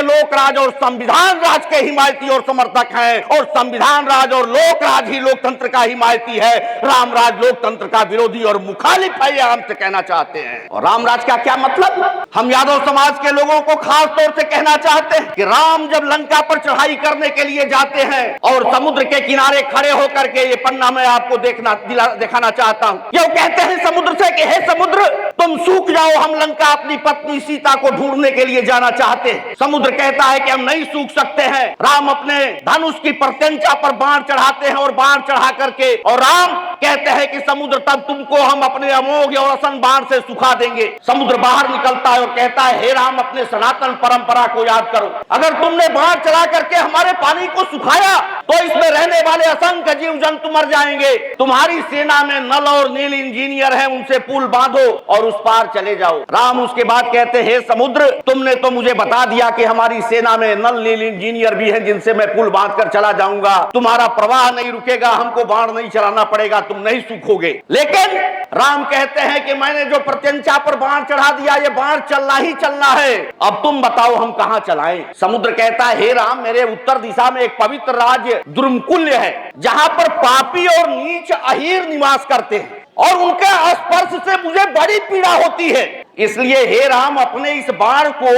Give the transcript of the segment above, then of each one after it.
लोक राज और संविधान राज के हिमायती और समर्थक हैं, और संविधान राज और लोक राज ही लोकतंत्र का हिमायती है। राम राज लोकतंत्र का विरोधी और मुखालिफ है, यह हमसे कहना चाहते हैं। और राम राज का क्या मतलब? हम यादव समाज के लोगों को खास तौर से कहना चाहते हैं कि राम जब लंका पर चढ़ाई करने के लिए जाते हैं और समुद्र के किनारे खड़े होकर के, ये पन्ना मैं आपको दिखाना चाहता हूं, ये कहते हैं समुद्र से कि हे समुद्र तुम सूख जाओ, हम लंका अपनी पत्नी सीता को ढूंढने के लिए जाना चाहते हैं। समुद्र कहता है कि हम नहीं सूख सकते हैं। राम अपने धनुष की प्रत्यंचा पर बाण चढ़ाते हैं और बाण चढ़ा करके, और राम कहते हैं कि समुद्र तब तुमको हम अपने अमोघ और असन बाण से सुखा देंगे। समुद्र बाहर निकलता है और कहता है हे राम अपने सनातन परंपरा को याद करो, अगर तुमने बाण चढ़ा करके हमारे पानी को सुखाया तो इसमें रहने वाले असंख्य जीव जंतु मर जाएंगे। तुम्हारी सेना में नल और नील इंजीनियर हैं, उनसे पुल बांधो और उस पार चले जाओ। राम उसके बाद कहते हे समुद्र तुमने तो मुझे बता दिया कि हमारी सेना में नल नील इंजीनियर भी हैं जिनसे मैं पुल बांध कर चला जाऊंगा, तुम्हारा प्रवाह नहीं रुकेगा, हमको बाण नहीं चलाना पड़ेगा, तुम नहीं सूखोगे। लेकिन राम कहते हैं कि मैंने जो प्रत्यंचा पर बाण चढ़ा दिया, ये बाण चलना ही चलना है, अब तुम बताओ हम कहां चलाएं। समुद्र कहता है हे राम मेरे उत्तर दिशा में एक पवित्र राज्य द्रुमकुल्य है, जहां पर पापी और नीच अहीर निवास करते हैं और उनके स्पर्श से मुझे बड़ी पीड़ा होती है। इसलिए हे राम अपने इस बाण को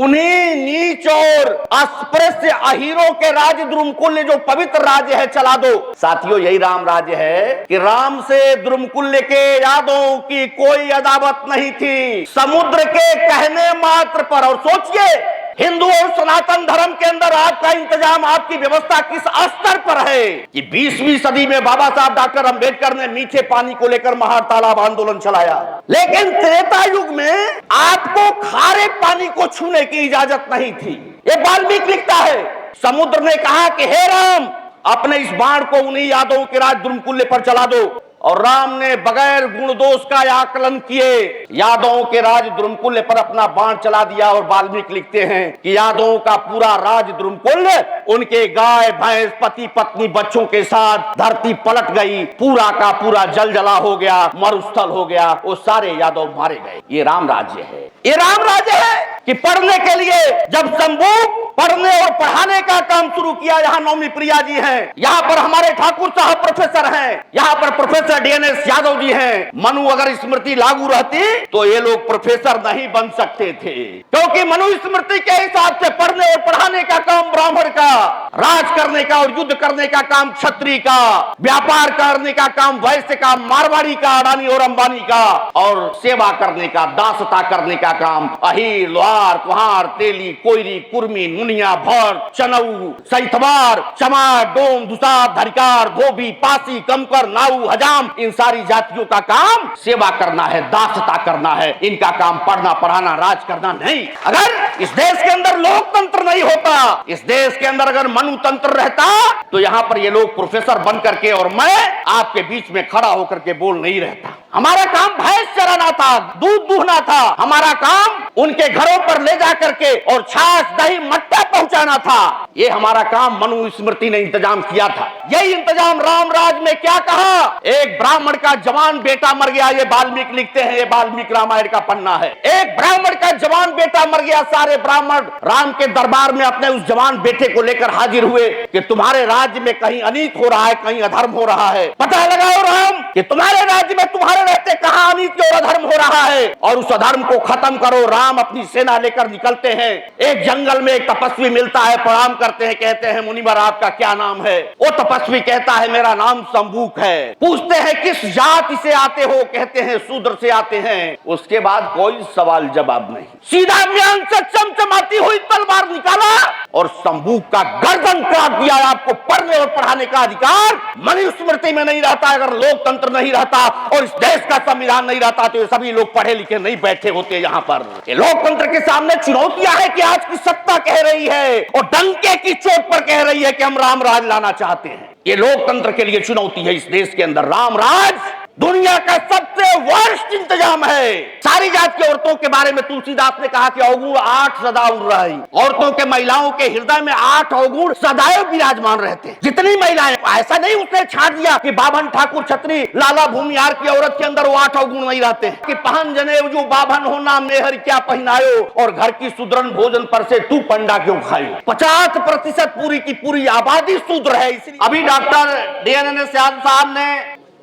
उन्हीं नीच और अस्पृश्य अहीरों के राज्य द्रुमकुल्य जो पवित्र राज्य है चला दो। साथियों यही राम राज्य है कि राम से द्रुमकुल्य के यादवों की कोई अदावत नहीं थी। समुद्र के कहने मात्र पर, और सोचिए हिंदू और सनातन धर्म के अंदर आपका इंतजाम, आपकी व्यवस्था किस स्तर पर है कि 20वीं सदी में बाबा साहब डॉक्टर अंबेडकर ने मीठे पानी को लेकर महातालाब आंदोलन चलाया, लेकिन त्रेता युग में आपको खारे पानी को छूने की इजाजत नहीं थी। ये वाल्मीकि लिखता है। समुद्र ने कहा कि हे राम अपने इस बाण को उन्हीं यादवों के राज द्रुमकुल्य पर चला दो, और राम ने बगैर गुण दोष का आकलन किए यादवों के राज द्रुमकुल्य पर अपना बाण चला दिया। और वाल्मीकि लिखते हैं कि यादवों का पूरा राज द्रुमकुल्य उनके गाय भैंस पति पत्नी बच्चों के साथ धरती पलट गई, पूरा का पूरा जलजला हो गया, मरुस्थल हो गया, वो सारे यादव मारे गए। ये राम राज्य है। ये राम राज्य है कि पढ़ने के लिए जब शंभू पढ़ने और पढ़ाने का काम शुरू किया, यहाँ नवमी प्रिया जी हैं, यहाँ पर हमारे ठाकुर साहब प्रोफेसर हैं, यहाँ पर प्रोफेसर डीएनएस यादव जी हैं। मनु अगर स्मृति लागू रहती तो ये लोग प्रोफेसर नहीं बन सकते थे, क्योंकि मनु स्मृति के हिसाब से पढ़ने और पढ़ाने का काम ब्राह्मण का, राज करने का और युद्ध करने का काम क्षत्रिय का, व्यापार करने का काम वैश्य का, मारवाड़ी का, अडानी और अंबानी का, और सेवा करने का, दासता करने का काम अहीर लोहार कुहार तेली कोयरी कुर्मी नुनिया भर चनऊ सैतवार चमार डोम दुसार धरिकार धोबी पासी कमकर नाऊ हजाम, इन सारी जातियों का काम सेवा करना है, दासता करना है। इनका काम पढ़ना पढ़ाना राज करना नहीं। अगर इस देश के अंदर लोकतंत्र नहीं होता, इस देश के अंदर अगर मनुतंत्र रहता, तो यहाँ पर ये लोग प्रोफेसर बन करके और मैं आपके बीच में खड़ा होकर के बोल नहीं रहता। हमारा काम भैंस चराना था, दूध दूहना था, हमारा काम उनके घरों पर ले जा करके और छाछ दही मट्टा पहुंचाना था। ये हमारा काम मनु स्मृति ने इंतजाम किया था। यही इंतजाम राम राज में क्या कहा, एक ब्राह्मण का जवान बेटा मर गया, ये वाल्मीकि लिखते हैं, ये वाल्मीकि रामायण का पन्ना है। एक ब्राह्मण का जवान बेटा मर गया, सारे ब्राह्मण राम के दरबार में अपने उस जवान बेटे को लेकर हाजिर हुए कि तुम्हारे राज्य में कहीं अनीत हो रहा है, कहीं अधर्म हो रहा है, पता लगाओ राम कि तुम्हारे राज्य में तुम्हारे रहते कहां अनीत और अधर्म हो रहा है, और उस अधर्म को खत्म करो। राम अपनी सेना लेकर निकलते हैं। एक जंगल में एक तपस्वी मिलता है, प्रणाम करते हैं, कहते हैं मुनिवर आपका क्या नाम है? वो तपस्वी कहता है मेरा नाम शंभूक है। पूछते हैं किस जाति से आते हो? कहते हैं शूद्र से आते हैं। उसके बाद कोई सवाल जवाब नहीं, सीधा म्यान से चमचमाती हुई तलवार निकाला और शंभूक का गर्दन काट दिया। आपको पढ़ने और पढ़ाने का अधिकार मनुस्मृति में नहीं रहता, अगर लोकतंत्र नहीं रहता और इस देश का संविधान नहीं रहता तो ये सभी लोग पढ़े लिखे नहीं बैठे होते यहाँ पर। ये लोकतंत्र के सामने चुनौतियां है कि आज की सत्ता कह रही है और डंके की चोट पर कह रही है कि हम राम राज लाना चाहते हैं। ये लोकतंत्र के लिए चुनौती है इस देश के अंदर। राम राज दुनिया का सबसे वर्स्ट इंतजाम है। सारी जात की औरतों के बारे में तुलसीदास ने कहा कि अवगुण 8 सदा उड़ रही। औरतों के, महिलाओं के हृदय में 8 अवगुण सदैव विराजमान रहते हैं। जितनी महिलाएं, ऐसा नहीं उसने छाट दिया कि बाभन ठाकुर छत्री लाला भूमिहार की औरत के अंदर वो 8 अवगुण नहीं रहते कि पहन जनेऊ जो बाभन हो नाम मेहर क्या पहनायो और घर की सुदृढ़ भोजन पर से तू पंडा क्यों खायो। 50% पूरी की पूरी आबादी शूद्र है। इसलिए अभी डॉक्टर DNNS साहब ने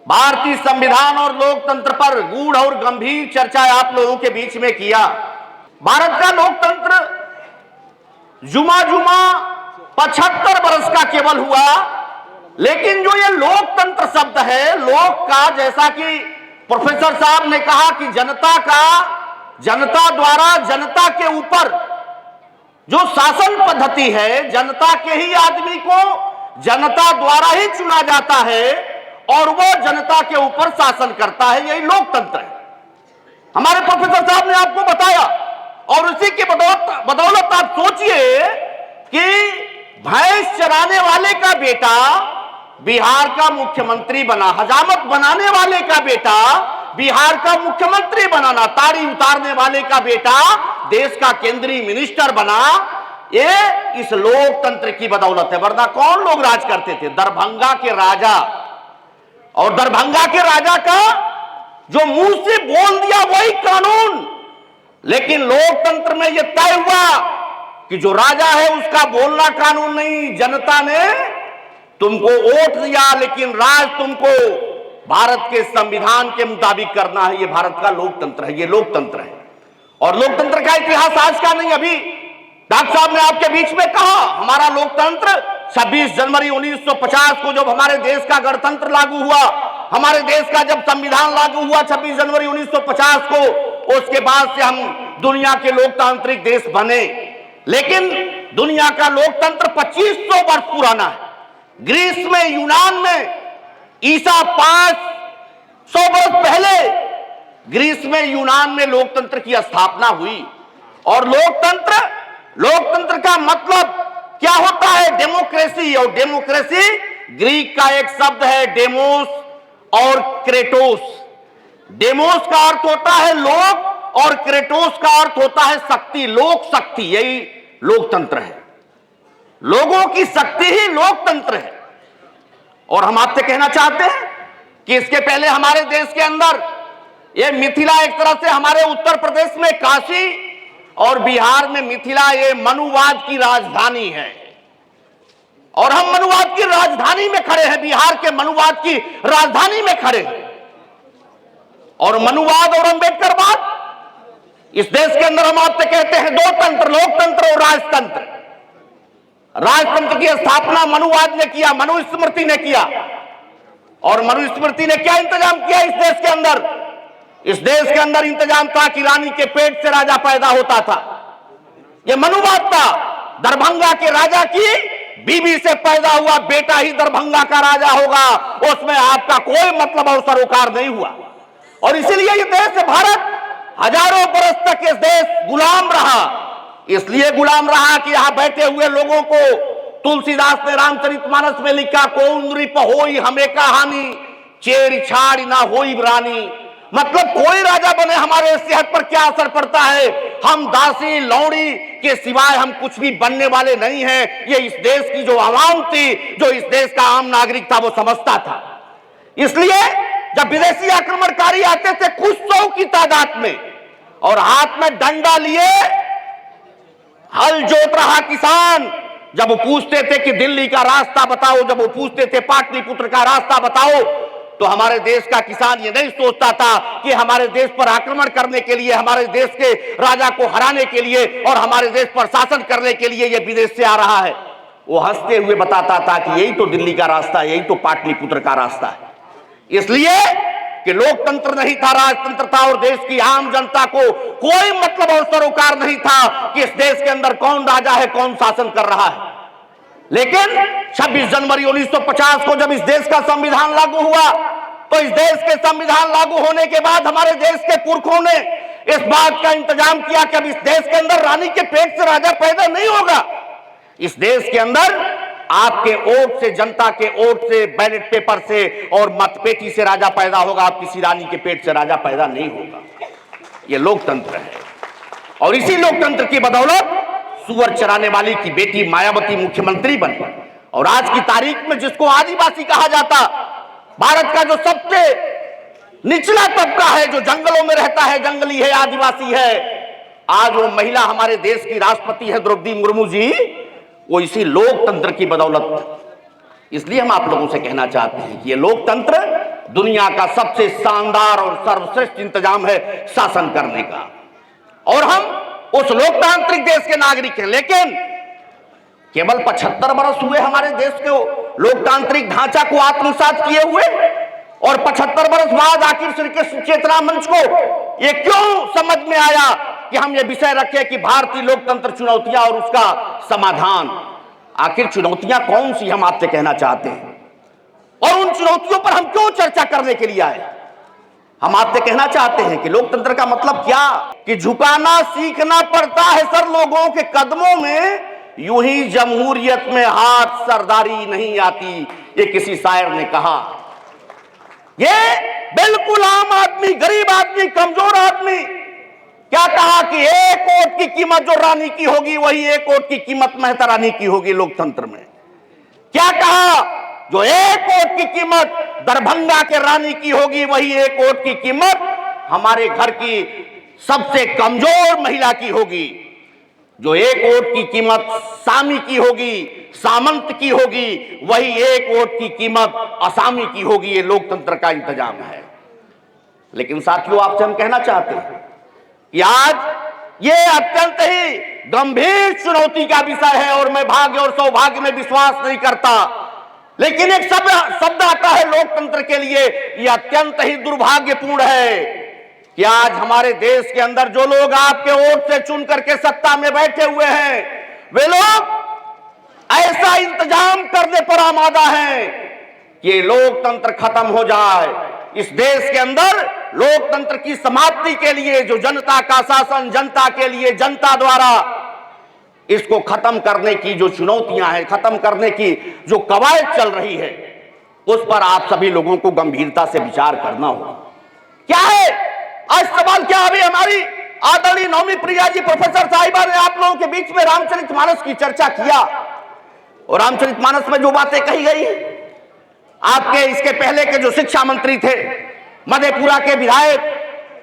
भारतीय संविधान और लोकतंत्र पर गूढ़ और गंभीर चर्चा आप लोगों के बीच में किया। भारत का लोकतंत्र जुमा 75 वर्ष का केवल हुआ, लेकिन जो ये लोकतंत्र शब्द है, लोक का, जैसा कि प्रोफेसर साहब ने कहा कि जनता द्वारा जनता के ऊपर जो शासन पद्धति है, जनता के ही आदमी को जनता द्वारा ही चुना जाता है और वो जनता के ऊपर शासन करता है, यही लोकतंत्र है। हमारे प्रोफेसर साहब ने आपको बताया और उसी के बदौलत आप सोचिए कि भैंस चराने वाले का बेटा बिहार का मुख्यमंत्री बना, हजामत बनाने वाले का बेटा बिहार का मुख्यमंत्री बनाना, ताड़ी उतारने वाले का बेटा देश का केंद्रीय मिनिस्टर बना, ये इस लोकतंत्र की बदौलत है। वरना कौन लोग राज करते थे? दरभंगा के राजा, और दरभंगा के राजा का जो मुंह से बोल दिया वही कानून। लेकिन लोकतंत्र में यह तय हुआ कि जो राजा है उसका बोलना कानून नहीं, जनता ने तुमको वोट दिया, लेकिन राज तुमको भारत के संविधान के मुताबिक करना है। ये भारत का लोकतंत्र है, ये लोकतंत्र है। और लोकतंत्र का इतिहास आज का नहीं। अभी डॉक्टर साहब ने आपके बीच में कहा हमारा लोकतंत्र 26 जनवरी 1950 को जब हमारे देश का गणतंत्र लागू हुआ, हमारे देश का जब संविधान लागू हुआ 26 जनवरी 1950 को, उसके बाद से हम दुनिया के लोकतांत्रिक देश बने। लेकिन दुनिया का लोकतंत्र 2500 वर्ष पुराना है। ग्रीस में, यूनान में ईसा 500 वर्ष पहले ग्रीस में, यूनान में लोकतंत्र की स्थापना हुई। और लोकतंत्र का मतलब क्या होता है? डेमोक्रेसी। और डेमोक्रेसी ग्रीक का एक शब्द है डेमोस और क्रेटोस। डेमोस का अर्थ होता है लोक और क्रेटोस का अर्थ होता है शक्ति, लोक शक्ति। यही लोकतंत्र है, लोगों की शक्ति ही लोकतंत्र है। और हम आपसे कहना चाहते हैं कि इसके पहले हमारे देश के अंदर ये मिथिला, एक तरह से हमारे उत्तर प्रदेश में काशी और बिहार में मिथिला, ये मनुवाद की राजधानी है। और हम मनुवाद की राजधानी में खड़े हैं, बिहार के मनुवाद की राजधानी में खड़े हैं। और मनुवाद और अम्बेडकरवाद, इस देश के अंदर हम आपसे कहते हैं दो तंत्र, लोकतंत्र और राजतंत्र। राजतंत्र की स्थापना मनुवाद ने किया, मनुस्मृति ने किया। और मनुस्मृति ने क्या इंतजाम किया इस देश के अंदर? इस देश के अंदर इंतजाम था कि रानी के पेट से राजा पैदा होता था। यह मनुवाद था। दरभंगा के राजा की बीबी से पैदा हुआ बेटा ही दरभंगा का राजा होगा, उसमें आपका कोई मतलब और सरोकार नहीं हुआ। और इसीलिए यह देश भारत हजारों बरस तक इस देश गुलाम रहा। इसलिए गुलाम रहा कि यहां बैठे हुए लोगों को तुलसीदास ने रामचरितमानस में लिखा, कौन नृप होई हमें कहानी, चेर छाड़ ना होई रानी। मतलब कोई राजा बने हमारे सेहत पर क्या असर पड़ता है? हम दासी लौड़ी के सिवाय हम कुछ भी बनने वाले नहीं हैं। ये इस देश की जो आवाम थी, जो इस देश का आम नागरिक था, वो समझता था। इसलिए जब विदेशी आक्रमणकारी आते थे कुछ 100 की तादाद में और हाथ में डंडा लिए हल जोत रहा किसान, जब वो पूछते थे कि दिल्ली का रास्ता बताओ, जब वो पूछते थे पाटलिपुत्र का रास्ता बताओ, तो हमारे देश का किसान ये नहीं सोचता था कि हमारे देश पर आक्रमण करने के लिए, हमारे देश के राजा को हराने के लिए और हमारे देश पर शासन करने के लिए ये विदेश से आ रहा है। वो हंसते हुए बताता था कि यही तो दिल्ली का रास्ता, यही तो पाटलिपुत्र का रास्ता है। इसलिए कि लोकतंत्र नहीं था, राजतंत्र था और देश की आम जनता को कोई मतलब और सरोकार नहीं था कि इस देश के अंदर कौन राजा है, कौन शासन कर रहा है। लेकिन 26 जनवरी 1950 को जब इस देश का संविधान लागू हुआ, तो इस देश के संविधान लागू होने के बाद हमारे देश के पुरखों ने इस बात का इंतजाम किया कि अब इस देश के अंदर रानी के पेट से राजा पैदा नहीं होगा। इस देश के अंदर आपके वोट से, जनता के वोट से, बैलेट पेपर से और मतपेटी से राजा पैदा होगा। आप किसी रानी के पेट से राजा पैदा नहीं होगा। ये लोकतंत्र है और इसी लोकतंत्र की बदौलत सुअर चराने वाली की बेटी मायावती मुख्यमंत्री बनी। और आज की तारीख में जिसको आदिवासी कहा जाता, भारत का जो सबसे निचला तबका है, जो जंगलों में रहता है, जंगली है, आदिवासी है, आज वो महिला हमारे देश की राष्ट्रपति है द्रौपदी मुर्मू जी, वो इसी लोकतंत्र की बदौलत। इसलिए हम आप लोगों से कहना चाहते हैं कि ये लोकतंत्र दुनिया का सबसे शानदार और सर्वश्रेष्ठ इंतजाम है शासन करने का, और हम उस लोकतांत्रिक देश के नागरिक हैं। लेकिन केवल 75 वर्ष हुए हमारे देश के लोकतांत्रिक ढांचा को आत्मसात किए हुए, और 75 वर्ष बाद आखिर श्री कृष्ण चेतना मंच को ये क्यों समझ में आया कि हम ये विषय रखें कि भारतीय लोकतंत्र चुनौतियां और उसका समाधान। आखिर चुनौतियां कौन सी हम आपसे कहना चाहते हैं, और उन चुनौतियों पर हम क्यों चर्चा करने के लिए आए। हम आपसे कहना चाहते हैं कि लोकतंत्र का मतलब क्या, कि झुकाना सीखना पड़ता है सर लोगों के कदमों में, यूं ही जमहूरियत में हाथ सरदारी नहीं आती, ये किसी शायर ने कहा। ये बिल्कुल आम आदमी, गरीब आदमी, कमजोर आदमी क्या कहा कि एक वोट की कीमत जो रानी की होगी वही एक वोट की कीमत मेहता रानी की होगी। लोकतंत्र में क्या कहा, जो एक वोट की कीमत दरभंगा के रानी की होगी वही एक वोट की कीमत हमारे घर की सबसे कमजोर महिला की होगी। जो एक वोट की कीमत सामी की होगी, सामंत की होगी, वही एक वोट की कीमत असामी की होगी। ये लोकतंत्र का इंतजाम है। लेकिन साथियों, आपसे हम कहना चाहते हैं कि आज ये अत्यंत ही गंभीर चुनौती का विषय है, और मैं भाग्य और सौभाग्य में विश्वास नहीं करता, लेकिन एक शब्द आता है लोकतंत्र के लिए, ये अत्यंत ही दुर्भाग्यपूर्ण है कि आज हमारे देश के अंदर जो लोग आपके वोट से चुन करके सत्ता में बैठे हुए हैं, वे लोग ऐसा इंतजाम करने पर आमादा हैं कि लोकतंत्र खत्म हो जाए। इस देश के अंदर लोकतंत्र की समाप्ति के लिए जो जनता का शासन, जनता के लिए जनता द्वारा, इसको खत्म करने की जो चुनौतियां हैं, खत्म करने की जो कवायद चल रही है, उस पर आप सभी लोगों को गंभीरता से विचार करना होगा। क्या है आज सवाल, क्या अभी हमारी आदरणीय नौमी प्रिया जी प्रोफेसर साहिबा ने आप लोगों के बीच में रामचरितमानस की चर्चा किया, और रामचरितमानस में जो बातें कही गई, आपके इसके पहले के जो शिक्षा मंत्री थे, मधेपुरा के विधायक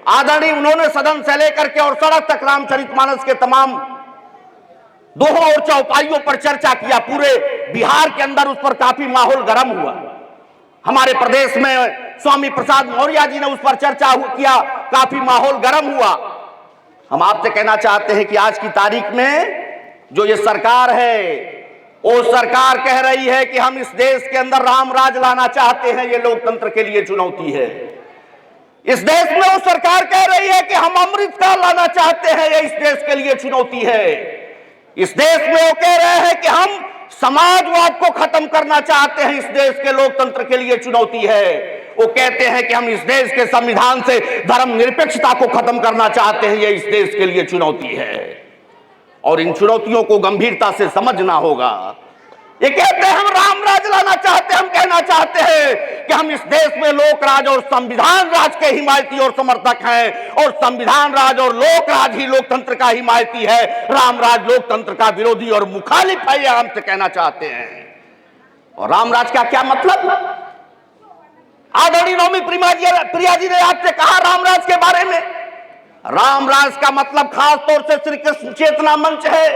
आदरणीय, उन्होंने सदन से लेकर के और सड़क तक रामचरितमानस के तमाम दोहों और चौपाइयों पर चर्चा किया। पूरे बिहार के अंदर उस पर काफी माहौल गर्म हुआ। हमारे प्रदेश में स्वामी प्रसाद मौर्य जी ने उस पर चर्चा किया, काफी माहौल गर्म हुआ। हम आपसे कहना चाहते हैं कि आज की तारीख में जो ये सरकार है, वो सरकार कह रही है कि हम इस देश के अंदर राम राज लाना चाहते हैं, ये लोकतंत्र के लिए चुनौती है। इस देश में वो सरकार कह रही है कि हम अमृतकाल लाना चाहते हैं, ये इस देश के लिए चुनौती है। इस देश में वो कह रहे हैं कि हम समाजवाद को खत्म करना चाहते हैं, इस देश के लोकतंत्र के लिए चुनौती है। वो कहते हैं कि हम इस देश के संविधान से धर्मनिरपेक्षता को खत्म करना चाहते हैं, ये इस देश के लिए चुनौती है। और इन चुनौतियों को गंभीरता से समझना होगा। ये कहते हैं हम राम राज लाना चाहते हैं, हम कहना चाहते हैं कि हम इस देश में लोक राज और संविधान राज के हिमायती और समर्थक हैं, और संविधान राज और लोक राज ही लोकतंत्र का हिमायती है। राम राज लोकतंत्र का विरोधी और मुखालिफ है, ये हमसे कहना चाहते हैं। और राम राज का क्या मतलब, आदरणीय नौमी प्रिया जी ने आपसे कहा राम राज के बारे में। राम राज का मतलब खास तौर से श्री कृष्ण चेतना मंच है,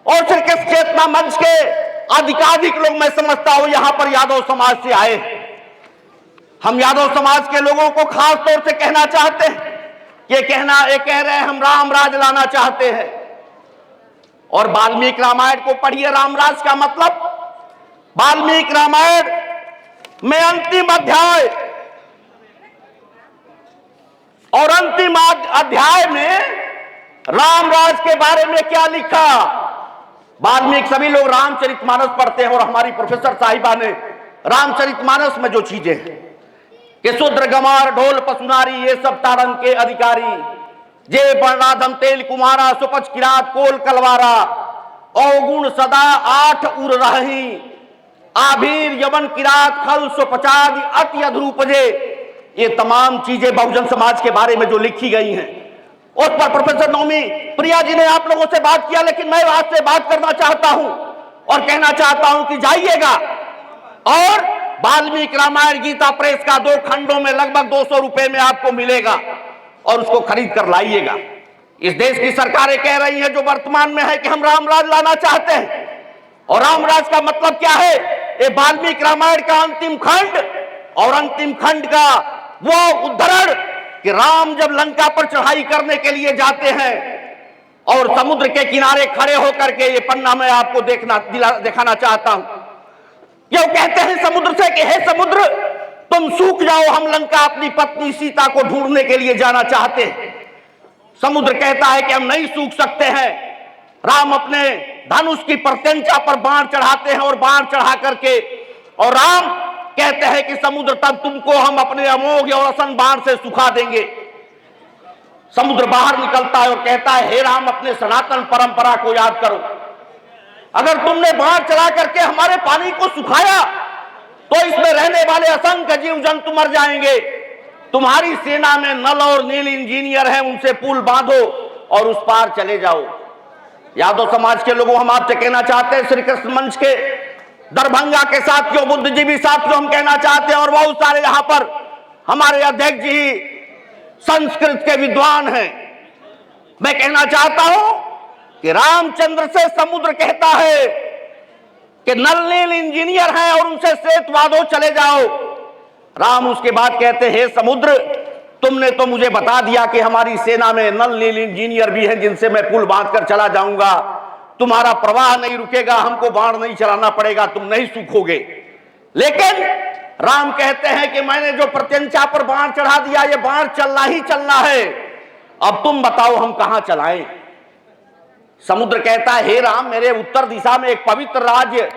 और श्री कृष्ण चेतना मंच के अधिकाधिक लोग, मैं समझता हूं, यहां पर यादव समाज से आए। हम यादव समाज के लोगों को खास तौर से कहना चाहते हैं, ये कह रहे हैं हम राम राज लाना चाहते हैं। और वाल्मीकि रामायण को पढ़िए, राम राज का मतलब। वाल्मीकि रामायण में अंतिम अध्याय और अंतिम अध्याय में राम राज के बारे में क्या लिखा। वाल्मीकि, सभी लोग रामचरितमानस पढ़ते हैं, और हमारी प्रोफेसर साहिबा ने रामचरितमानस में जो चीजें हैं कि शूद्र गमार ढोल पसुनारी ये सब तारन के अधिकारी, जे वर्णाधम तेल कुमारा सुपच किरात कोल कलवारा, अवगुण सदा आठ उर रही, आभीर यवन किरात खल सो पचाद अति अधरूपजे। ये तमाम चीजें बहुजन समाज के बारे में जो लिखी गई हैं, उस पर प्रोफेसर नौमी प्रिया जी ने आप लोगों से बात किया, लेकिन मैं आज से बात करना चाहता हूं और कहना चाहता हूं कि जाइएगा और वाल्मीकि रामायण गीता प्रेस का 2 खंडों में लगभग 200 रुपए में आपको मिलेगा और उसको खरीद कर लाइएगा। इस देश की सरकारें कह रही हैं जो वर्तमान में है कि हम रामराज लाना चाहते हैं, और रामराज का मतलब क्या है? ये वाल्मीकि रामायण का अंतिम खंड और अंतिम खंड का वो उद्धरण कि राम जब लंका पर चढ़ाई करने के लिए जाते हैं और समुद्र के किनारे खड़े होकर के, ये पन्ना मैं आपको दिखाना चाहता हूं। ये कहते हैं समुद्र से कि हे समुद्र तुम सूख जाओ, हम लंका अपनी पत्नी सीता को ढूंढने के लिए जाना चाहते हैं। समुद्र कहता है कि हम नहीं सूख सकते हैं। राम अपने धनुष की प्रत्यंचा पर बाण चढ़ाते हैं और बाण चढ़ा करके, और राम कहते हैं कि समुद्र तब तुमको हम अपने अमोघ और असन बाण से सुखा देंगे। समुद्र बाहर निकलता है और कहता है हे राम अपने सनातन परंपरा को याद करो, अगर तुमने बाण चला करके हमारे पानी को सुखाया तो इसमें रहने वाले असंख्य जीव जंतु मर जाएंगे। तुम्हारी सेना में नल और नील इंजीनियर हैं, उनसे पुल बांधो और उस पार चले जाओ। यादव समाज के लोगों, हम आपसे कहना चाहते हैं, श्री कृष्ण मंच के दरभंगा के साथियों, बुद्धिजीवी साथियों, हम कहना चाहते हैं, और बहुत सारे यहां पर हमारे अध्यक्ष जी संस्कृत के विद्वान हैं, मैं कहना चाहता हूं कि रामचंद्र से समुद्र कहता है कि नल नील इंजीनियर हैं और उनसे श्वेत बांधो चले जाओ। राम उसके बाद कहते हे समुद्र तुमने तो मुझे बता दिया कि हमारी सेना में नल नील इंजीनियर भी हैं जिनसे मैं पुल बांधकर चला जाऊंगा, तुम्हारा प्रवाह नहीं रुकेगा, हमको बाण नहीं चलाना पड़ेगा, तुम नहीं सूखोगे। लेकिन राम कहते हैं कि मैंने जो प्रत्यंचा पर बाण चढ़ा दिया, ये बाण चलना ही चलना है, अब तुम बताओ हम कहां चलाएं। समुद्र कहता है हे राम मेरे उत्तर दिशा में एक पवित्र राज्य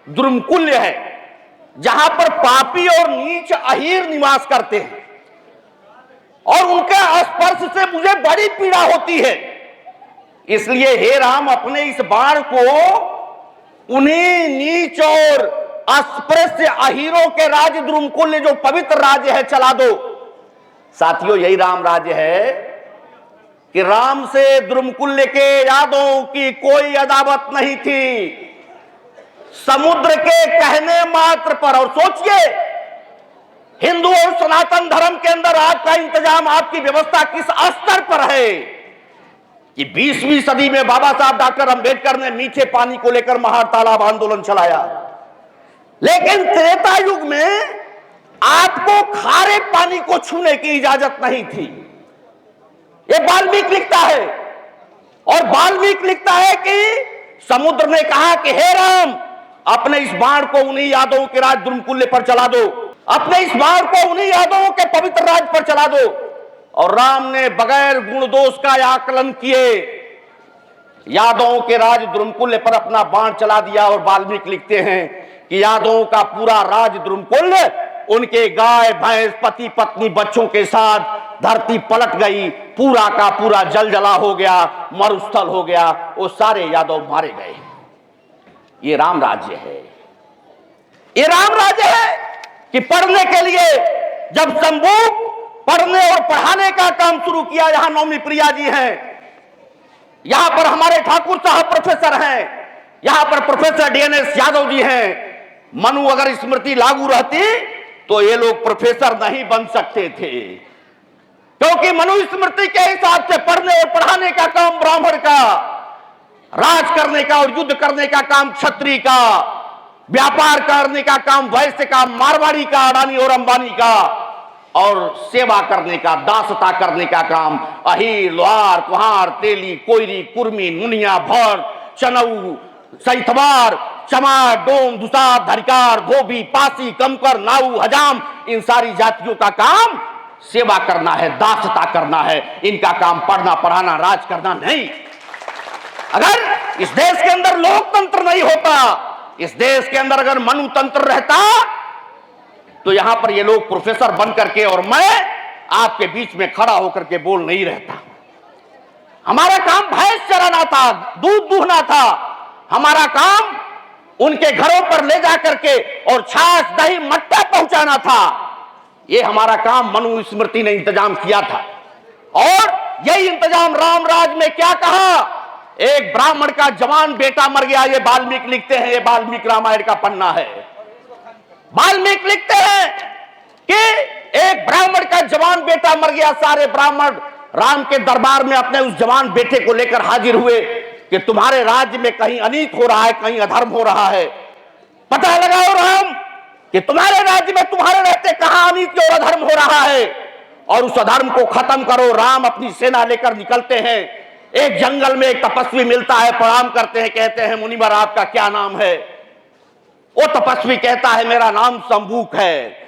द्रुमकुल्य है, जहां पर पापी और नीच अहीर निवास करते हैं और उनके स्पर्श से मुझे बड़ी पीड़ा होती है। इसलिए हे राम अपने इस बाण को उन्हीं नीच और अस्पृश्य अहीरों के राज्य द्रुमकुल्य जो पवित्र राज्य है चला दो। साथियों यही राम राज्य है कि राम से द्रुमकुल्य के यादवों की कोई अदावत नहीं थी। समुद्र के कहने मात्र पर, और सोचिए हिंदू और सनातन धर्म के अंदर आपका इंतजाम, आपकी व्यवस्था किस स्तर पर है कि 20वीं सदी में बाबा साहब डॉक्टर अंबेडकर ने मीठे पानी को लेकर महार तालाब आंदोलन चलाया, लेकिन त्रेता युग में आपको खारे पानी को छूने की इजाजत नहीं थी। ये वाल्मीकि लिखता है, और वाल्मीकि लिखता है कि समुद्र ने कहा कि हे राम अपने इस बाण को उन्हीं यादवों के राज द्रुमकुल्य पर चला दो, अपने इस बाण को उन्हीं यादवों के पवित्र राज पर चला दो। और राम ने बगैर गुण दोष का आकलन किए यादवों के राज द्रुमकुल्य पर अपना बाण चला दिया। और वाल्मीकि लिखते हैं कि यादवों का पूरा राज द्रुमकुल्य उनके गाय भैंस पति पत्नी बच्चों के साथ धरती पलट गई, पूरा का पूरा जलजला हो गया, मरुस्थल हो गया, वो सारे यादव मारे गए। ये राम राज्य है, ये राम राज्य है कि पढ़ने के लिए जब शंभू पढ़ने और पढ़ाने का काम शुरू किया, यहां नौमी प्रिया जी हैं, यहां पर हमारे ठाकुर साहब प्रोफेसर हैं, यहां पर प्रोफेसर डीएनएस यादव जी हैं। मनु अगर स्मृति लागू रहती तो ये लोग प्रोफेसर नहीं बन सकते थे, क्योंकि मनु स्मृति के हिसाब से पढ़ने और पढ़ाने का काम ब्राह्मण का, राज करने का और युद्ध करने का काम क्षत्रिय का, व्यापार करने का काम वैश्य का, मारवाड़ी का, अडानी और अंबानी का, और सेवा करने का, दासता करने का काम अहीर लोहार कुहार तेली कोयरी कुर्मी नुनिया भर चनऊ सैतवार चमार डोम दुसार धरिकार धोबी पासी कमकर नाऊ हजाम, इन सारी जातियों का काम सेवा करना है, दासता करना है। इनका काम पढ़ना पढ़ाना राज करना नहीं। अगर इस देश के अंदर लोकतंत्र नहीं होता, इस देश के अंदर अगर मनुतंत्र रहता, तो यहां पर ये लोग प्रोफेसर बन करके और मैं आपके बीच में खड़ा होकर के बोल नहीं रहता। हमारा काम भैंस चराना था, दूध दूहना था, हमारा काम उनके घरों पर ले जाकर के और छाछ दही मट्टा पहुंचाना था। ये हमारा काम मनुस्मृति ने इंतजाम किया था। और यही इंतजाम रामराज में क्या कहा, एक ब्राह्मण का जवान बेटा मर गया। ये वाल्मीकि लिखते हैं, ये वाल्मीकि रामायण का पन्ना है। वाल्मीकि लिखते हैं कि एक ब्राह्मण का जवान बेटा मर गया। सारे ब्राह्मण राम के दरबार में अपने उस जवान बेटे को लेकर हाजिर हुए कि तुम्हारे राज्य में कहीं अनीत हो रहा है, कहीं अधर्म हो रहा है, पता लगाओ राम कि तुम्हारे राज्य में तुम्हारे रहते कहां अनीति और अधर्म हो रहा है, और उस अधर्म को खत्म करो। राम अपनी सेना लेकर निकलते हैं। एक जंगल में एक तपस्वी मिलता है, प्रणाम करते हैं, कहते हैं मुनिवर आपका क्या नाम है? वो तपस्वी कहता है मेरा नाम शंभूक है।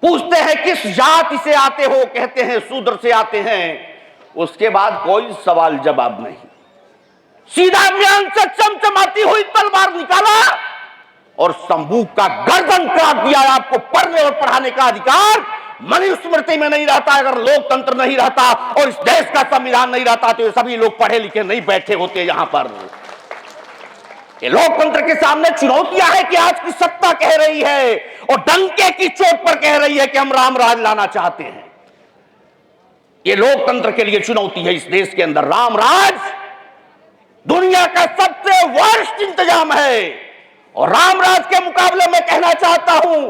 पूछते हैं किस जाति से आते हो? कहते हैं शूद्र से आते हैं। उसके बाद कोई सवाल जवाब नहीं, सीधा म्यान से चमचमाती हुई तलवार निकाला और शंभूक का गर्दन काट दिया। आपको पढ़ने और पढ़ाने का अधिकार मनुस्मृति में नहीं रहता। अगर लोकतंत्र नहीं रहता और इस देश का संविधान नहीं रहता तो ये सभी लोग पढ़े लिखे नहीं बैठे होते यहां पर। ये लोकतंत्र के सामने चुनौतियां है कि आज की सत्ता कह रही है और डंके की चोट पर कह रही है कि हम रामराज लाना चाहते हैं। ये लोकतंत्र के लिए चुनौती है इस देश के अंदर। रामराज दुनिया का सबसे वर्स्ट इंतजाम है। और रामराज के मुकाबले में कहना चाहता हूं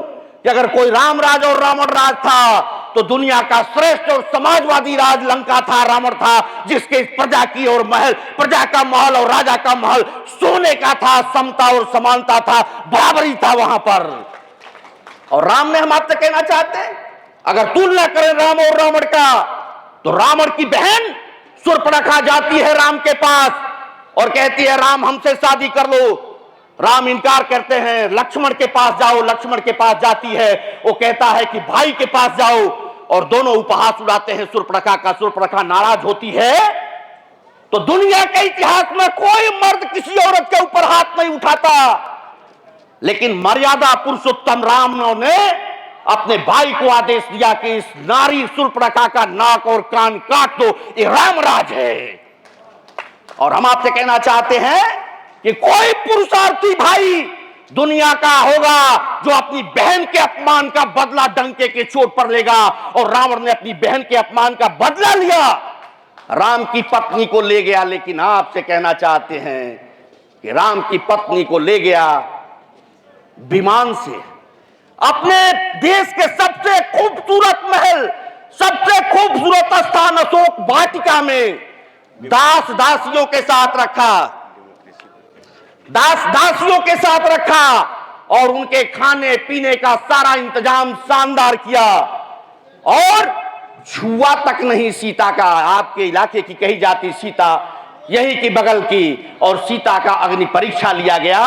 कि अगर कोई रामराज और रावण राज था तो दुनिया का श्रेष्ठ और समाजवादी राज लंका था, रावण था, जिसके प्रजा की और महल, प्रजा का महल और राजा का महल सोने का था, समता और समानता था, बराबरी था वहां पर। और राम में हम आपसे कहना चाहते हैं, अगर तुलना करें राम और रावण का, तो रावण की बहन शूर्पणखा जाती है राम के पास और कहती है राम हमसे शादी कर लो। राम इनकार करते हैं, लक्ष्मण के पास जाओ। लक्ष्मण के पास जाती है, वो कहता है कि भाई के पास जाओ, और दोनों उपहास उड़ाते हैं शूर्पणखा का। शूर्पणखा नाराज होती है तो दुनिया के इतिहास में कोई मर्द किसी औरत के ऊपर हाथ नहीं उठाता, लेकिन मर्यादा पुरुषोत्तम राम ने अपने भाई को आदेश दिया कि इस नारी शूर्पणखा का नाक और कान काट दो। ये रामराज है। और हम आपसे कहना चाहते हैं कि कोई पुरुषार्थी भाई दुनिया का होगा जो अपनी बहन के अपमान का बदला डंके के चोट पर लेगा। और रावण ने अपनी बहन के अपमान का बदला लिया, राम की पत्नी को ले गया। लेकिन आपसे कहना चाहते हैं कि राम की पत्नी को ले गया विमान से, अपने देश के सबसे खूबसूरत महल, सबसे खूबसूरत स्थान अशोक वाटिका में दास दासियों के साथ रखा, दास दासियों के साथ रखा और उनके खाने पीने का सारा इंतजाम शानदार किया। और छुआ तक नहीं सीता का। आपके इलाके की कही जाती सीता यही की बगल की, और सीता का अग्नि परीक्षा लिया गया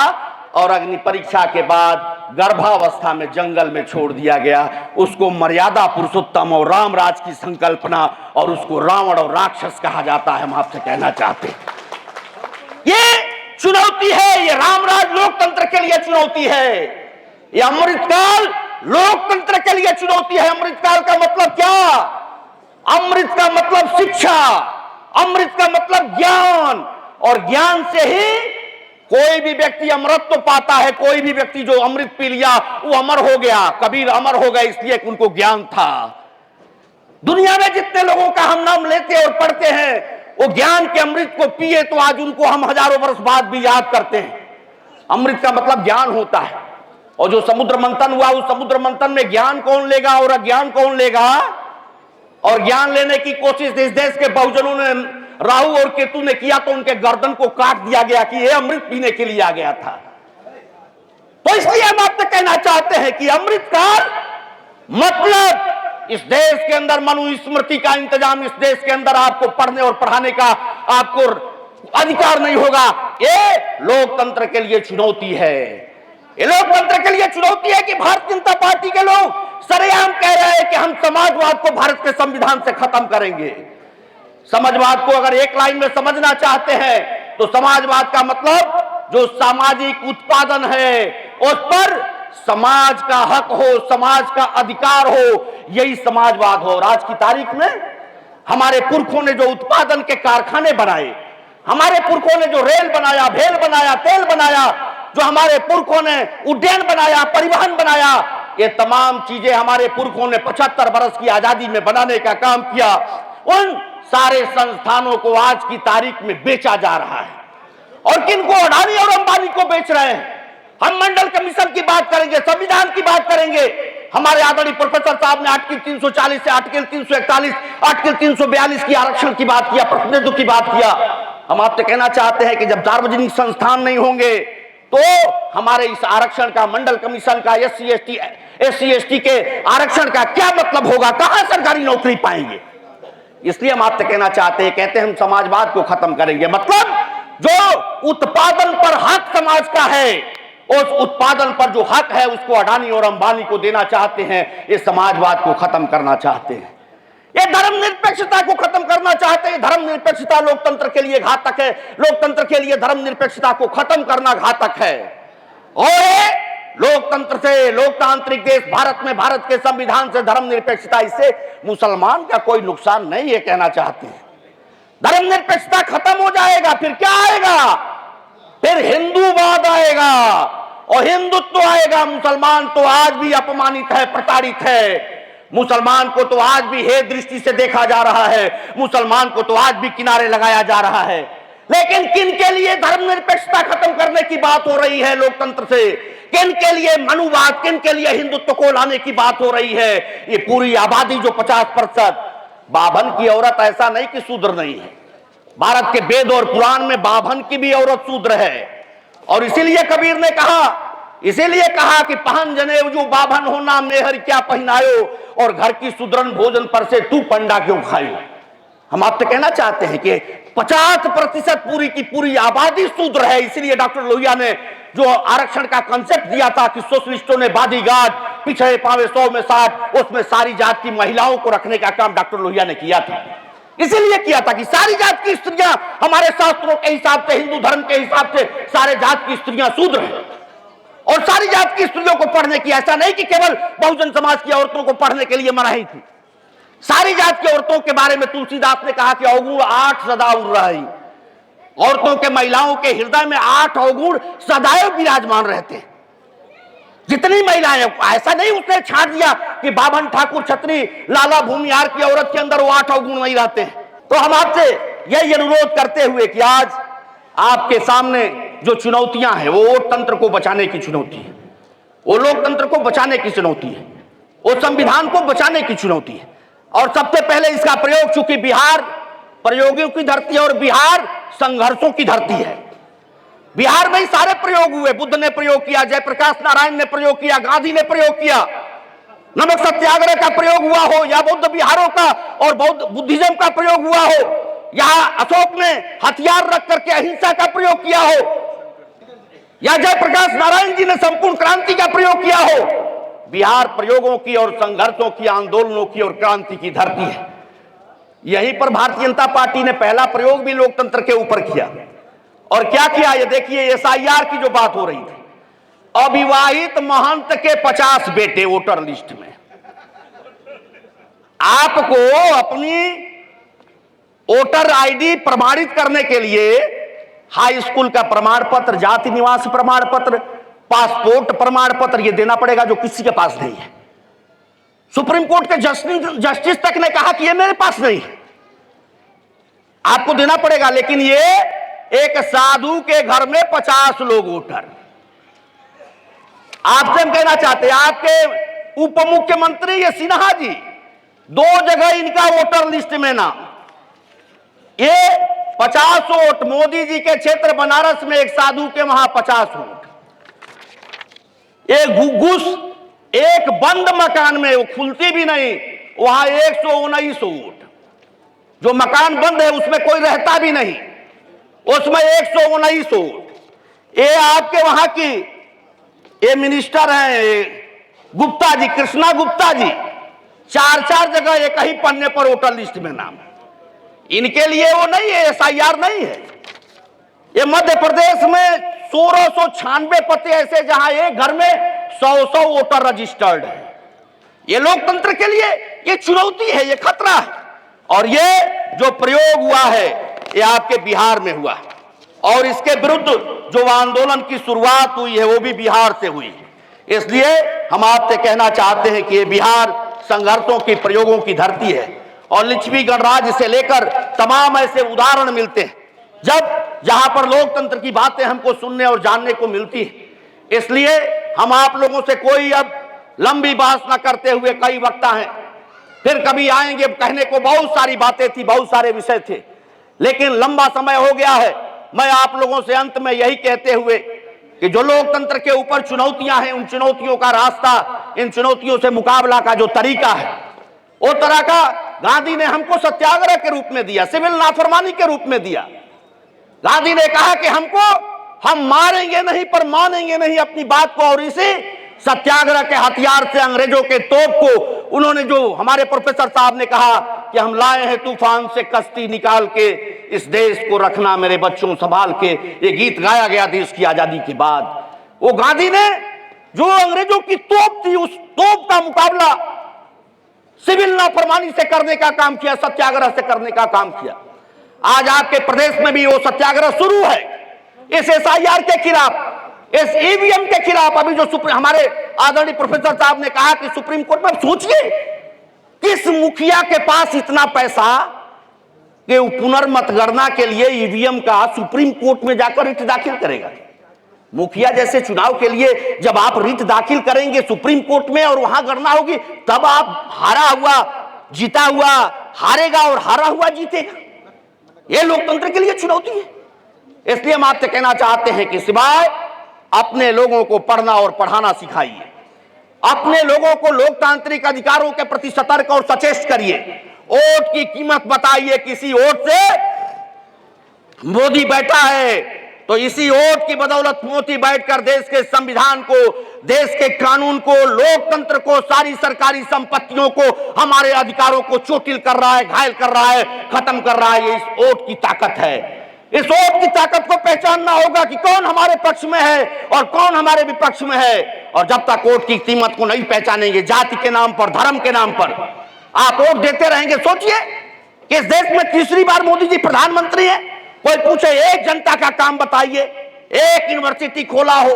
और अग्नि परीक्षा के बाद गर्भावस्था में जंगल में छोड़ दिया गया। उसको मर्यादा पुरुषोत्तम और रामराज की संकल्पना, और उसको रावण और राक्षस कहा जाता है। हम आपसे कहना चाहते हैं ये चुनौती है, ये रामराज लोकतंत्र के लिए चुनौती है। ये अमृतकाल लोकतंत्र के लिए चुनौती है। अमृतकाल का मतलब क्या? अमृत का मतलब शिक्षा, अमृत का मतलब ज्ञान, और ज्ञान से ही कोई भी व्यक्ति अमृत तो पाता है। कोई भी व्यक्ति जो अमृत पी लिया वो अमर हो गया। कबीर अमर हो गए इसलिए कि उनको ज्ञान था। दुनिया में जितने लोगों का हम नाम लेते और पढ़ते हैं वो ज्ञान के अमृत को पिए तो आज उनको हम हजारों वर्ष बाद भी याद करते हैं। अमृत का मतलब ज्ञान होता है। और जो समुद्र मंथन हुआ उस समुद्र मंथन में ज्ञान कौन लेगा और अज्ञान कौन लेगा? और ज्ञान लेने की कोशिश इस देश के बहुजनों ने, राहु और केतु ने किया तो उनके गर्दन को काट दिया गया कि यह अमृत पीने के लिए आ गया था। तो इसलिए हम आपसे कहना चाहते हैं कि अमृतकाल मतलब इस देश के अंदर मनुस्मृति का इंतजाम, इस देश के अंदर आपको पढ़ने और पढ़ाने का आपको अधिकार नहीं होगा। ये लोकतंत्र के लिए चुनौती है। ये लोकतंत्र के लिए चुनौती है कि भारतीय जनता पार्टी के लोग सरेआम कह रहे हैं कि हम समाजवाद को भारत के संविधान से खत्म करेंगे। समाजवाद को अगर एक लाइन में समझना चाहते हैं तो समाजवाद का मतलब जो सामाजिक उत्पादन है उस पर समाज का हक हो, समाज का अधिकार हो, यही समाजवाद हो। और आज की तारीख में हमारे पुरखों ने जो उत्पादन के कारखाने बनाए, हमारे पुरखों ने जो रेल बनाया, भेल बनाया, तेल बनाया, जो हमारे पुरखों ने उड्डयन बनाया, परिवहन बनाया, ये तमाम चीजें हमारे पुरखों ने 75 वर्ष की आजादी में बनाने का काम किया। उन सारे संस्थानों को आज की तारीख में बेचा जा रहा है। और किनको? अडानी और अंबानी को बेच रहे हैं। हम मंडल कमीशन की बात करेंगे, संविधान की बात करेंगे। हमारे आदरणीय प्रोफेसर साहब ने आर्टिकल 340 से आर्टिकल 341, आर्टिकल 342 की आरक्षण की बात किया, प्रतिनिधित्व की बात किया। हम आपसे कहना चाहते हैं कि जब सार्वजनिक संस्थान नहीं होंगे तो हमारे इस आरक्षण का, मंडल कमीशन का, एससी एसटी के आरक्षण का क्या मतलब होगा? कहां सरकारी नौकरी पाएंगे? इसलिए हम आपसे कहना चाहते हैं, कहते हैं हम समाजवाद को खत्म करेंगे, मतलब जो उत्पादन पर हक समाज का है, उस उत्पादन पर जो हक है उसको अडानी और अंबानी को देना चाहते हैं। ये समाजवाद को खत्म करना चाहते हैं, ये धर्मनिरपेक्षता को खत्म करना चाहते हैं। धर्मनिरपेक्षता लोकतंत्र के लिए घातक है। लोकतंत्र के लिए धर्मनिरपेक्षता को खत्म करना घातक है। और लोकतंत्र से, लोकतांत्रिक देश भारत में, भारत के संविधान से धर्मनिरपेक्षता, इससे मुसलमान का कोई नुकसान नहीं, ये कहना चाहते हैं। धर्मनिरपेक्षता खत्म हो जाएगा, फिर क्या आएगा? फिर हिंदूवाद आएगा और हिंदुत्व आएगा। मुसलमान तो आज भी अपमानित है, प्रताड़ित है। मुसलमान को तो आज भी हे दृष्टि से देखा जा रहा है। मुसलमान को तो आज भी किनारे लगाया जा रहा है। लेकिन किन के लिए धर्मनिरपेक्षता खत्म करने की बात हो रही है लोकतंत्र से? किन के लिए मनुवाद, किन के लिए हिंदुत्व को लाने की बात हो रही है? ये पूरी आबादी जो 50%, बाभन की औरत ऐसा नहीं कि शूद्र नहीं है। भारत के वेद और पुराण में बाभन की भी औरत शूद्र है। और इसीलिए कबीर ने कहा, इसीलिए कहा कि पहन जनेऊ जो बाभन हो, नाम मेहर क्या पहनायो, और घर की सुदरन भोजन पर से तू पंडा क्यों खायो। हम आपसे कहना चाहते हैं कि 50% पूरी की पूरी आबादी शूद्र है। इसलिए डॉक्टर लोहिया ने जो आरक्षण का कंसेप्ट दिया था कि सोशलिस्टों ने बादीगार्ड, पिछड़े पावे 100 में 60, उसमें सारी जात की महिलाओं को रखने का काम डॉक्टर लोहिया ने किया था। इसीलिए किया था कि सारी जात की स्त्रियां हमारे शास्त्रों के हिसाब से, हिंदू धर्म के हिसाब से सारे जात की स्त्रियां शूद्र हैं। और सारी जात की स्त्रियों को पढ़ने की, ऐसा नहीं कि केवल बहुजन समाज की औरतों को पढ़ने के लिए मनाही थी। सारी जात की औरतों के बारे में तुलसीदास ने कहा कि अवगुण 8 सदा उड़ रही। औरतों के, महिलाओं के हृदय में 8 अवगुण सदैव विराजमान रहते हैं। जितनी महिलाएं, ऐसा नहीं उसने छाट दिया कि बाभन, ठाकुर, छत्री, लाला, भूमिहार की औरत के अंदर वो 8 अवगुण नहीं रहते हैं। तो हम आपसे यही अनुरोध करते हुए कि आज आपके सामने जो चुनौतियां हैं, वो वोट तंत्र को बचाने की चुनौती है, वो लोकतंत्र को बचाने की चुनौती है, वो संविधान को बचाने की चुनौती है। और सबसे पहले इसका प्रयोग, चूंकि बिहार प्रयोगों की धरती है और बिहार संघर्षों की धरती है। बिहार में ही सारे प्रयोग हुए। बुद्ध ने प्रयोग किया, जयप्रकाश नारायण ने प्रयोग किया, गांधी ने प्रयोग किया। नमक सत्याग्रह का प्रयोग हुआ हो, या बौद्ध विहारों का और बौद्ध बुद्धिज्म का प्रयोग हुआ हो, यहां अशोक ने हथियार रख करके अहिंसा का प्रयोग किया हो, या जयप्रकाश नारायण जी ने संपूर्ण क्रांति का प्रयोग किया हो। बिहार प्रयोगों की और संघर्षों की, आंदोलनों की और क्रांति की धरती है। यहीं पर भारतीय जनता पार्टी ने पहला प्रयोग भी लोकतंत्र के ऊपर किया। और क्या किया? ये देखिए, एसआईआर की जो बात हो रही थी, अविवाहित महंत के 50 बेटे वोटर लिस्ट में। आपको अपनी वोटर आईडी प्रमाणित करने के लिए हाई स्कूल का प्रमाण पत्र, जाति निवास प्रमाण पत्र, पासपोर्ट प्रमाण पत्र ये देना पड़ेगा, जो किसी के पास नहीं है। सुप्रीम कोर्ट के जस्टिस तक ने कहा कि ये मेरे पास नहीं है, आपको देना पड़ेगा। लेकिन ये एक साधु के घर में 50 लोग वोटर। आपसे हम कहना चाहते हैं, आपके उप मुख्यमंत्री ये सिन्हा जी, 2 जगह इनका वोटर लिस्ट में नाम। ये 50 वोट मोदी जी के क्षेत्र बनारस में एक साधु के वहां 50 वोट। एक घुस, एक बंद मकान में, वो खुलती भी नहीं, वहां 119 वोट। जो मकान बंद है उसमें कोई रहता भी नहीं, उसमें 119 वोट। ये आपके वहां की ये मिनिस्टर हैं गुप्ता जी, कृष्णा गुप्ता जी, 4 जगह एक ही पन्ने पर वोटर लिस्ट में नाम। इनके लिए वो नहीं है, एसआईआर नहीं है। ये मध्य प्रदेश में 1696 पते ऐसे जहां एक घर में 100 वोटर रजिस्टर्ड है। ये लोकतंत्र के लिए ये चुनौती है, ये खतरा है। और ये जो प्रयोग हुआ है ये आपके बिहार में हुआ और इसके विरुद्ध जो आंदोलन की शुरुआत हुई है वो भी बिहार से हुई। इसलिए हम आपसे कहना चाहते हैं कि ये बिहार संघर्षों की प्रयोगों की धरती है और लिच्छवी गणराज्य से लेकर तमाम ऐसे उदाहरण मिलते हैं जब जहां पर लोकतंत्र की बातें हमको सुनने और जानने को मिलती है। इसलिए हम आप लोगों से कोई अब लंबी बहस न करते हुए, कई वक्ता हैं, फिर कभी आएंगे, कहने को बहुत सारी बातें थी, बहुत सारे विषय थे, लेकिन लंबा समय हो गया है। मैं आप लोगों से अंत में यही कहते हुए कि जो लोकतंत्र के ऊपर चुनौतियां हैं, उन चुनौतियों का रास्ता, इन चुनौतियों से मुकाबला का जो तरीका है, वो तरह का गांधी ने हमको सत्याग्रह के रूप में दिया, सिविल नाफरमानी के रूप में दिया। गांधी ने कहा कि हम मारेंगे नहीं पर मानेंगे नहीं अपनी बात को, और इसी सत्याग्रह के हथियार से अंग्रेजों के तोप को उन्होंने, जो हमारे प्रोफेसर साहब ने कहा कि हम लाए हैं तूफान से कश्ती निकाल के, इस देश को रखना मेरे बच्चों संभाल के, ये गीत गाया गया देश की आजादी के बाद। वो गांधी ने जो अंग्रेजों की तोप थी, उस तोप का मुकाबला सिविल नाफरमानी से करने का काम किया, सत्याग्रह से करने का काम किया। आज आपके प्रदेश में भी वो सत्याग्रह शुरू है, इस SIR के खिलाफ, इस EVM के खिलाफ। अभी जो हमारे आदरणीय प्रोफेसर साहब ने कहा कि सुप्रीम कोर्ट में, सोचिए किस मुखिया के पास इतना पैसा कि वो पुनर्मतगणना के लिए EVM का सुप्रीम कोर्ट में जाकर रिट दाखिल करेगा। मुखिया जैसे चुनाव के लिए जब आप रिट दाखिल करेंगे सुप्रीम कोर्ट में और वहां गणना होगी, तब आप हारा हुआ जीता हुआ हारेगा और हारा हुआ जीतेगा। यह लोकतंत्र के लिए चुनौती है। इसलिए हम आपसे कहना चाहते हैं कि सिवाय अपने लोगों को पढ़ना और पढ़ाना सिखाइए, अपने लोगों को लोकतांत्रिक अधिकारों के प्रति सतर्क और सचेत करिए, वोट की कीमत बताइए। किसी वोट से मोदी बैठा है तो इसी वोट की बदौलत मोदी बैठकर देश के संविधान को, देश के कानून को, लोकतंत्र को, सारी सरकारी संपत्तियों को, हमारे अधिकारों को चोटिल कर रहा है, घायल कर रहा है, खत्म कर रहा है। ये इस वोट की ताकत है। इस वोट की ताकत को पहचानना होगा कि कौन हमारे पक्ष में है और कौन हमारे विपक्ष में है। और जब तक वोट की कीमत को नहीं पहचानेंगे, जाति के नाम पर, धर्म के नाम पर आप वोट देते रहेंगे। सोचिए कि इस देश में तीसरी बार मोदी जी प्रधानमंत्री है। कोई पूछे एक जनता का काम बताइए, एक यूनिवर्सिटी खोला हो,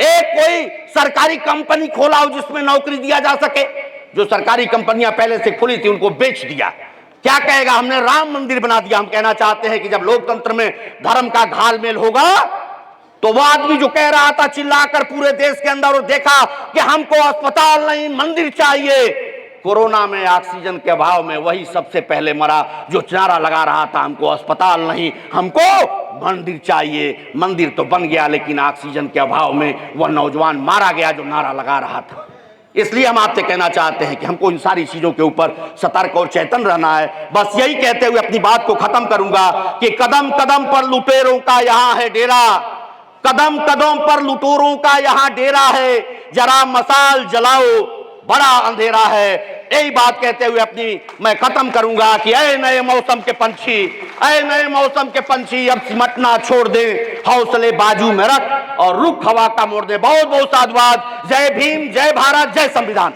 एक कोई सरकारी कंपनी खोला हो जिसमें नौकरी दिया जा सके। जो सरकारी कंपनियां पहले से खुली थी उनको बेच दिया। क्या कहेगा, हमने राम मंदिर बना दिया। हम कहना चाहते हैं कि जब लोकतंत्र में धर्म का घालमेल होगा तो वह आदमी जो कह रहा था चिल्लाकर पूरे देश के अंदर और देखा कि हमको अस्पताल नहीं मंदिर चाहिए, कोरोना में ऑक्सीजन के अभाव में वही सबसे पहले मरा जो नारा लगा रहा था हमको अस्पताल नहीं हमको मंदिर चाहिए। मंदिर तो बन गया लेकिन ऑक्सीजन के अभाव में वह नौजवान मारा गया जो नारा लगा रहा था। इसलिए हम आपसे कहना चाहते हैं कि हमको इन सारी चीजों के ऊपर सतर्क और चेतन रहना है। बस यही कहते हुए अपनी बात को खत्म करूंगा कि कदम कदम पर लुटेरों का यहाँ है डेरा, कदम कदम पर लुटेरों का यहाँ डेरा है, जरा मसाल जलाओ बड़ा अंधेरा है। यही बात कहते हुए अपनी मैं खत्म करूंगा कि ऐ नए मौसम के पंछी, ऐ नए मौसम के पंछी, अब सिमटना छोड़ दे, हौसले बाजू में रख और रुख हवा का मोड़ दे। बहुत बहुत साधुवाद। जय भीम, जय भारत, जय संविधान।